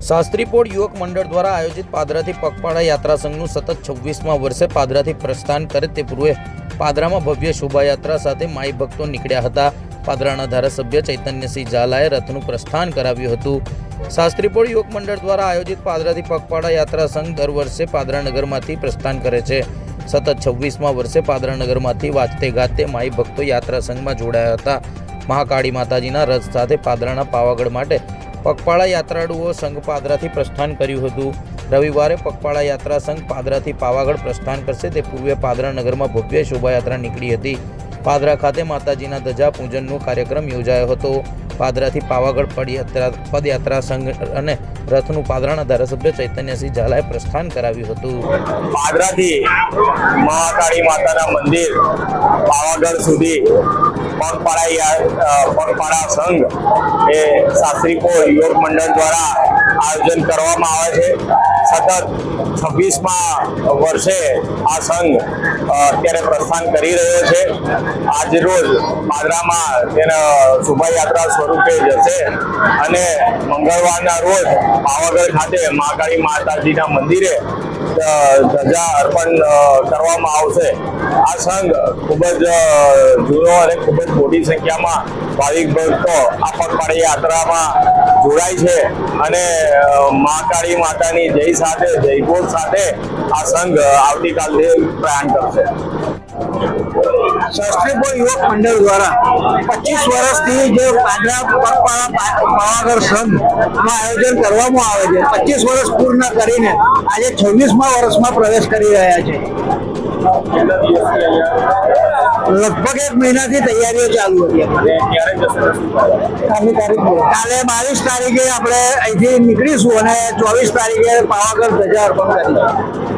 શાસ્ત્રીપોળ યુવક મંડળ દ્વારા આયોજિત પાદરાથી પગપાળા યાત્રા સંઘનું સતત 26મા વર્ષે પાદરાથી પ્રસ્થાન કરે તે પૂર્વે પાદરામાં ભવ્ય શોભાયાત્રા સાથે માઈ ભક્તો નીકળ્યા હતા। પાદરાના ધારાસભ્ય ચૈતન્યસિંહ ઝાલાએ રથનું પ્રસ્થાન કરાવ્યું હતું। શાસ્ત્રીપોળ યુવક મંડળ દ્વારા આયોજિત પાદરાથી પગપાળા યાત્રા સંઘ દર વર્ષે પાદરા નગરમાંથી પ્રસ્થાન કરે છે। સતત 26મા વર્ષે પાદરા નગરમાંથી વાજતે ગાતે માઈ ભક્તો યાત્રા સંઘમાં જોડાયા હતા। મહાકાળી માતાજીના રથ સાથે પાદરાના પાવાગઢ માટે પગપાળા યાત્રાળુઓ સંઘ પાદરાથી પ્રસ્થાન કર્યું હતું। રવિવારે પગપાળા યાત્રા સંઘ પાદરાથી પાવાગઢ પ્રસ્થાન કરશે તે પૂર્વે પાદરા નગરમાં ભવ્ય શોભાયાત્રા નીકળી હતી। પાદરા ખાતે માતાજીના ધજા પૂજનનો કાર્યક્રમ યોજાયો હતો। પાદરાથી પાવાગઢ પદયાત્રા સંઘ અને રથનું પાદરાના ધારાસભ્ય ચૈતન્યસિંહ ઝાલાએ પ્રસ્થાન કરાવ્યું હતું। પાદરાથી મહાકાળી માતાના મંદિર પાવાગઢ સુધી પગપાળા સંઘ એ શાસ્ત્રીપોળ યુવક મંડળ દ્વારા આયોજન કરવામાં આવે છે। સતત 26મા વર્ષે આ સંઘ અત્યારે પ્રસ્થાન કરી રહ્યો છે। આજ રોજ પાદરામાં તેના શોભાયાત્રા સ્વરૂપે જશે અને મંગળવારના રોજ પાવાગઢ ખાતે મહાકાળી માતાજીના મંદિરે ધજા અર્પણ કરવામાં આવશે। આ સંઘ ખૂબ જ જૂનો અને ખૂબ જ મોટી સંખ્યામાં ભાવિક ભક્તો આ પગપાળા યાત્રામાં જોડાય છે અને મહાકાળી માતાની જય સાથે જયઘોષ સાથે આ સંઘ આવતીકાલથી પ્રયાણ કરશે। શાસ્ત્રીપોળ યુવક મંડળ દ્વારા 25 વર્ષથી જે પાદરા પગપાળા પાવાગઢ સંઘનું આયોજન કરવામાં આવે છે, 25 વર્ષ પૂર્ણ કરીને આજે 26મા વર્ષમાં પ્રવેશ કરી રહ્યા છે। લગભગ 1 મહિનાથી તૈયારીઓ ચાલુ હતી। કાલે 22 તારીખે આપણે અહીંથી નીકળીશું અને 24 તારીખે પાવાગઢ ધજા અર્પણ કરીશું।